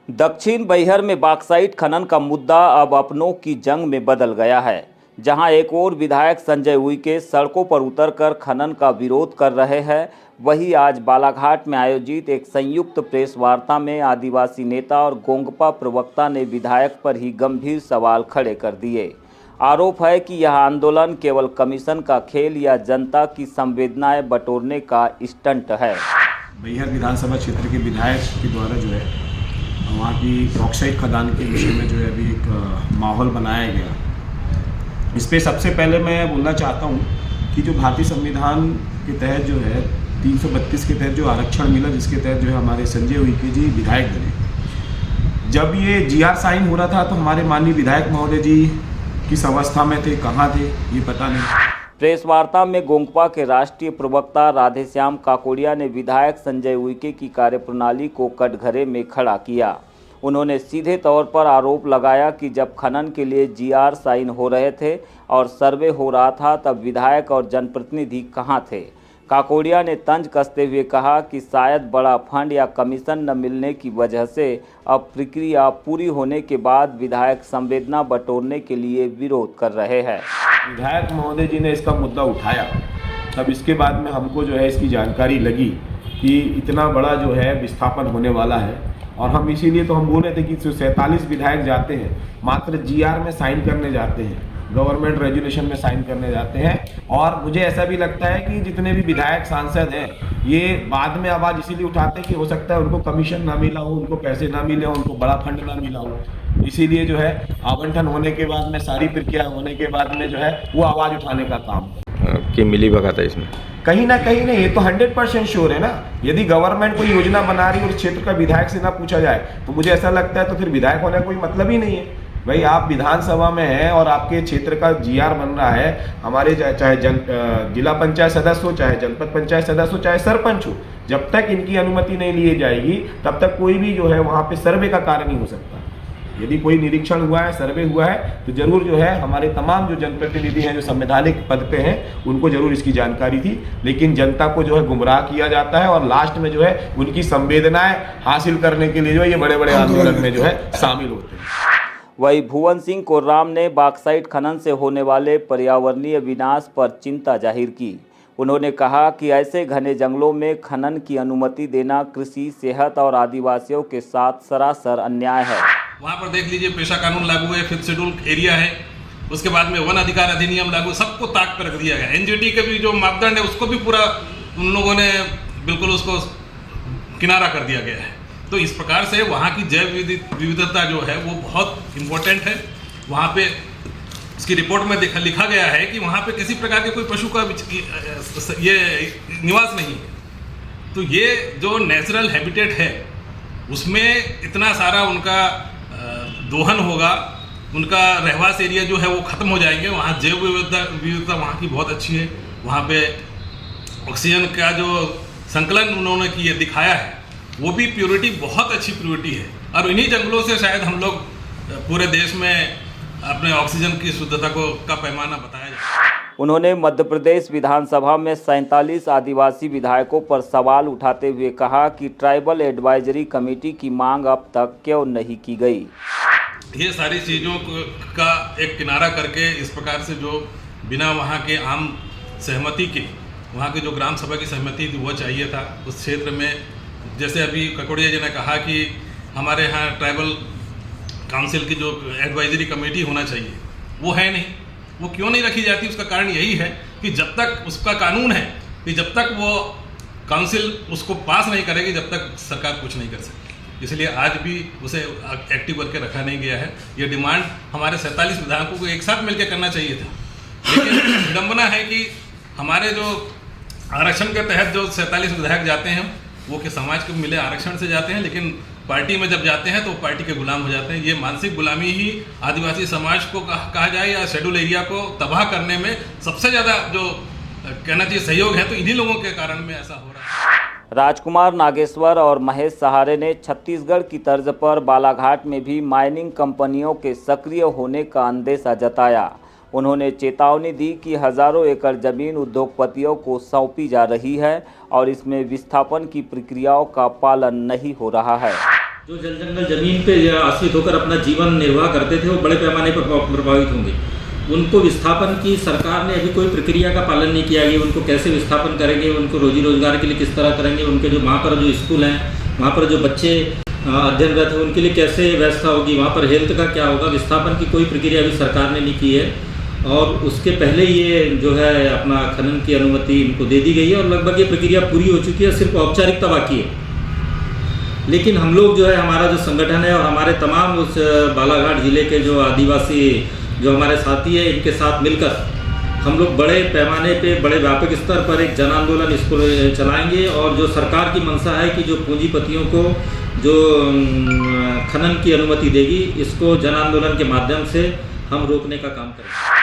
दक्षिण बैहर में बॉक्साइट खनन का मुद्दा अब अपनों की जंग में बदल गया है, जहां एक और विधायक संजय उइके सड़कों पर उतरकर खनन का विरोध कर रहे हैं। वहीं आज बालाघाट में आयोजित एक संयुक्त प्रेस वार्ता में आदिवासी नेता और गोंगपा प्रवक्ता ने विधायक पर ही गंभीर सवाल खड़े कर दिए। आरोप है कि यह आंदोलन केवल कमीशन का खेल या जनता की संवेदनाएं बटोरने का स्टंट है। बैहर विधानसभा क्षेत्र के विधायक के द्वारा जो है वहाँ की बॉक्साइट खदान के विषय में जो है अभी एक माहौल बनाया गया। इस पर सबसे पहले मैं बोलना चाहता हूँ कि जो भारतीय संविधान के तहत जो है 332 के तहत जो आरक्षण मिला, जिसके तहत जो है हमारे संजय उइके जी विधायक बने, जब ये जीआर साइन हो रहा था तो हमारे माननीय विधायक महोदय जी किस अवस्था में थे, कहाँ थे, ये पता नहीं। प्रेस वार्ता में गोंगपा के राष्ट्रीय प्रवक्ता राधेश्याम काकोड़िया ने विधायक संजय उइके की कार्यप्रणाली को कटघरे में खड़ा किया। उन्होंने सीधे तौर पर आरोप लगाया कि जब खनन के लिए जीआर साइन हो रहे थे और सर्वे हो रहा था, तब विधायक और जनप्रतिनिधि कहां थे। काकोड़िया ने तंज कसते हुए कहा कि शायद बड़ा फंड या कमीशन न मिलने की वजह से अब प्रक्रिया पूरी होने के बाद विधायक संवेदना बटोरने के लिए विरोध कर रहे हैं। विधायक महोदय जी ने इसका मुद्दा उठाया, तब इसके बाद में हमको जो है इसकी जानकारी लगी कि इतना बड़ा जो है विस्थापन होने वाला है, और हम इसीलिए तो हम बोल रहे थे कि 47 विधायक जाते हैं, मात्र जीआर में साइन करने जाते हैं, गवर्नमेंट रेजुलेशन में साइन करने जाते हैं। और मुझे ऐसा भी लगता है कि जितने भी विधायक सांसद हैं ये बाद में आवाज़ इसीलिए उठाते हैं कि हो सकता है उनको कमीशन ना मिला हो, उनको पैसे ना मिले हो, उनको बड़ा फंड ना मिला हो, इसीलिए जो है आवंटन होने के बाद में, सारी प्रक्रिया होने के बाद में जो है वो आवाज़ उठाने का काम कि मिली भगत है इसमें कहीं ना कहीं नहीं। ये तो 100% श्योर है ना। यदि गवर्नमेंट कोई योजना बना रही है और क्षेत्र का विधायक से ना पूछा जाए तो मुझे ऐसा लगता है तो फिर विधायक होने का कोई मतलब ही नहीं है। भाई आप विधानसभा में हैं और आपके क्षेत्र का जीआर बन रहा है, हमारे चाहे जिला पंचायत सदस्य हो, चाहे जनपद पंचायत सदस्य हो, चाहे सरपंच हो, जब तक इनकी अनुमति नहीं ली जाएगी तब तक कोई भी जो है वहाँ पे सर्वे का कार्य नहीं हो सकता। यदि कोई निरीक्षण हुआ है, सर्वे हुआ है, तो जरूर जो है हमारे तमाम जो जनप्रतिनिधि हैं जो संवैधानिक पद पे हैं उनको जरूर इसकी जानकारी थी, लेकिन जनता को जो है गुमराह किया जाता है और लास्ट में जो है उनकी संवेदनाएं हासिल करने के लिए जो है ये बड़े बड़े आंदोलन में जो है शामिल होते हैं। वहीं भुवन सिंह कोर्राम ने बॉक्साइट खनन से होने वाले पर्यावरणीय विनाश पर चिंता जाहिर की। उन्होंने कहा कि ऐसे घने जंगलों में खनन की अनुमति देना कृषि, सेहत और आदिवासियों के साथ सरासर अन्याय है। वहाँ पर देख लीजिए पेशा कानून लागू है, 5th शेड्यूल एरिया है, उसके बाद में वन अधिकार अधिनियम लागू, सबको ताक पर रख दिया गया। एनजीटी के भी जो मापदंड है उसको भी पूरा उन लोगों ने बिल्कुल उसको किनारा कर दिया गया है। तो इस प्रकार से वहाँ की जैव विविधता जो है वो बहुत इम्पोर्टेंट है। वहाँ पे इसकी रिपोर्ट में लिखा गया है कि वहाँ पे किसी प्रकार के कोई पशु का ये निवास नहीं है। तो ये जो नेचुरल हैबिटेट है उसमें इतना सारा उनका दोहन होगा, उनका रहवास एरिया जो है वो ख़त्म हो जाएंगे। वहाँ जैव विविधता वहाँ की बहुत अच्छी है। वहाँ पे ऑक्सीजन का जो संकलन उन्होंने की दिखाया है वो भी प्योरिटी बहुत अच्छी प्योरिटी है, और इन्हीं जंगलों से शायद हम लोग पूरे देश में अपने ऑक्सीजन की शुद्धता का पैमाना बताया जाए। उन्होंने मध्य प्रदेश विधानसभा में 47 आदिवासी विधायकों पर सवाल उठाते हुए कहा कि ट्राइबल एडवाइजरी कमेटी की मांग अब तक क्यों नहीं की गई। ये सारी चीज़ों का एक किनारा करके इस प्रकार से जो बिना वहाँ के आम सहमति के, वहाँ की जो ग्राम सभा की सहमति थी वो चाहिए था उस क्षेत्र में। जैसे अभी ककोड़िया जी ने कहा कि हमारे यहाँ ट्राइबल काउंसिल की जो एडवाइजरी कमेटी होना चाहिए वो है नहीं। वो क्यों नहीं रखी जाती, उसका कारण यही है कि जब तक उसका कानून है कि जब तक वो काउंसिल उसको पास नहीं करेगी जब तक सरकार कुछ नहीं कर सकती। इसलिए आज भी उसे एक्टिव करके रखा नहीं गया है। ये डिमांड हमारे 47 विधायकों को एक साथ मिलकर करना चाहिए था, लेकिन विडम्बना है कि हमारे जो आरक्षण के तहत जो 47 विधायक जाते हैं वो कि समाज को मिले आरक्षण से जाते हैं, लेकिन पार्टी में जब जाते हैं तो पार्टी के गुलाम हो जाते हैं। ये मानसिक गुलामी ही आदिवासी समाज को कहा जाए या शेड्यूल एरिया को तबाह करने में सबसे ज़्यादा जो कहना चाहिए सहयोग है, तो इन्हीं लोगों के कारण में ऐसा हो रहा है। राजकुमार नागेश्वर और महेश सहारे ने छत्तीसगढ़ की तर्ज पर बालाघाट में भी माइनिंग कंपनियों के सक्रिय होने का अंदेशा जताया। उन्होंने चेतावनी दी कि हजारों एकड़ जमीन उद्योगपतियों को सौंपी जा रही है और इसमें विस्थापन की प्रक्रियाओं का पालन नहीं हो रहा है। जो जल जंगल जमीन पे आश्रित होकर अपना जीवन निर्वाह करते थे वो बड़े पैमाने पर प्रभावित होंगे। उनको विस्थापन की सरकार ने अभी कोई प्रक्रिया का पालन नहीं किया गया। उनको कैसे विस्थापन करेंगे, उनको रोजी रोजगार के लिए किस तरह करेंगे, उनके जो वहाँ पर जो स्कूल हैं, वहाँ पर जो बच्चे अध्ययनरत हैं, उनके लिए कैसे व्यवस्था होगी, वहाँ पर हेल्थ का क्या होगा, विस्थापन की कोई प्रक्रिया अभी सरकार ने नहीं की है। और उसके पहले ये जो है अपना खनन की अनुमति इनको दे दी गई है और लगभग ये प्रक्रिया पूरी हो चुकी है, सिर्फ औपचारिकता बाकी है। लेकिन हम लोग जो है, हमारा जो संगठन है और हमारे तमाम उस बालाघाट ज़िले के जो आदिवासी जो हमारे साथी हैं, इनके साथ मिलकर हम लोग बड़े पैमाने पे, बड़े व्यापक स्तर पर एक जन आंदोलन इसको चलाएंगे। और जो सरकार की मंशा है कि जो पूंजीपतियों को जो खनन की अनुमति देगी, इसको जन आंदोलन के माध्यम से हम रोकने का काम करेंगे।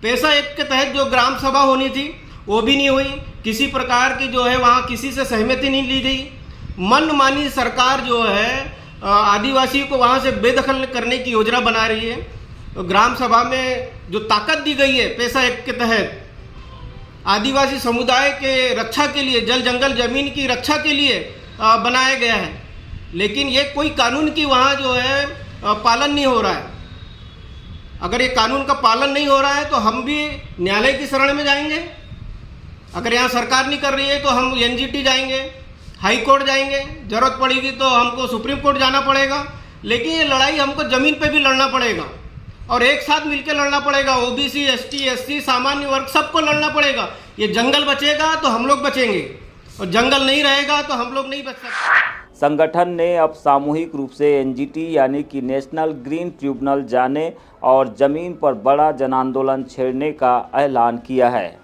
पैसा एक्ट के तहत जो ग्राम सभा होनी थी वो भी नहीं हुई। किसी प्रकार की जो है वहाँ किसी से सहमति नहीं ली गई। मनमानी सरकार जो है आदिवासी को वहाँ से बेदखल करने की योजना बना रही है। तो ग्राम सभा में जो ताकत दी गई है पैसा एक्ट के तहत आदिवासी समुदाय के रक्षा के लिए, जल जंगल जमीन की रक्षा के लिए बनाया गया है, लेकिन ये कोई कानून की वहाँ जो है पालन नहीं हो रहा है। अगर ये कानून का पालन नहीं हो रहा है तो हम भी न्यायालय की शरण में जाएंगे। अगर यहाँ सरकार नहीं कर रही है तो हम एनजीटी जाएंगे, हाई कोर्ट जाएंगे, जरूरत पड़ेगी तो हमको सुप्रीम कोर्ट जाना पड़ेगा। लेकिन ये लड़ाई हमको ज़मीन पे भी लड़ना पड़ेगा और एक साथ मिलकर लड़ना पड़ेगा। ओबीसी, एसटी, एससी, सामान्य वर्ग सबको लड़ना पड़ेगा। ये जंगल बचेगा तो हम लोग बचेंगे और जंगल नहीं रहेगा तो हम लोग नहीं बच सकते। संगठन ने अब सामूहिक रूप से एनजीटी यानी कि नेशनल ग्रीन ट्रिब्यूनल जाने और जमीन पर बड़ा जन आंदोलन छेड़ने का ऐलान किया है।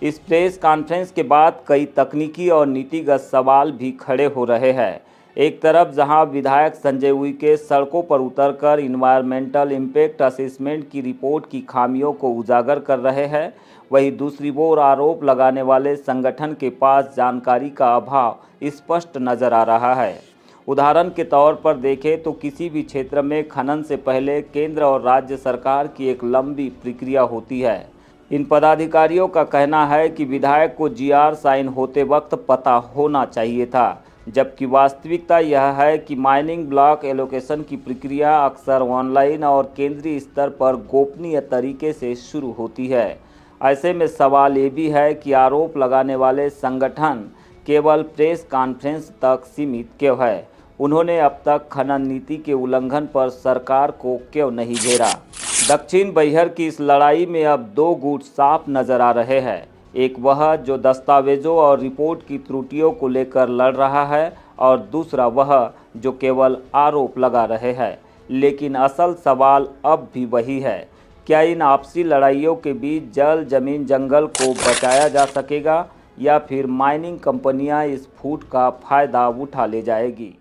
इस प्रेस कॉन्फ्रेंस के बाद कई तकनीकी और नीतिगत सवाल भी खड़े हो रहे हैं। एक तरफ जहां विधायक संजय उइके सड़कों पर उतरकर इन्वायरमेंटल इम्पैक्ट असेसमेंट की रिपोर्ट की खामियों को उजागर कर रहे हैं, वहीं दूसरी ओर आरोप लगाने वाले संगठन के पास जानकारी का अभाव स्पष्ट नज़र आ रहा है। उदाहरण के तौर पर देखें तो किसी भी क्षेत्र में खनन से पहले केंद्र और राज्य सरकार की एक लंबी प्रक्रिया होती है। इन पदाधिकारियों का कहना है कि विधायक को जीआर साइन होते वक्त पता होना चाहिए था, जबकि वास्तविकता यह है कि माइनिंग ब्लॉक एलोकेशन की प्रक्रिया अक्सर ऑनलाइन और केंद्रीय स्तर पर गोपनीय तरीके से शुरू होती है। ऐसे में सवाल ये भी है कि आरोप लगाने वाले संगठन केवल प्रेस कॉन्फ्रेंस तक सीमित क्यों है? उन्होंने अब तक खनन नीति के उल्लंघन पर सरकार को क्यों नहीं घेरा? दक्षिण बैहर की इस लड़ाई में अब दो गुट साफ नजर आ रहे हैं। एक वह जो दस्तावेजों और रिपोर्ट की त्रुटियों को लेकर लड़ रहा है और दूसरा वह जो केवल आरोप लगा रहे हैं। लेकिन असल सवाल अब भी वही है, क्या इन आपसी लड़ाइयों के बीच जल, जमीन, जंगल को बचाया जा सकेगा या फिर माइनिंग कंपनियां इस फूट का फायदा उठा ले जाएगी?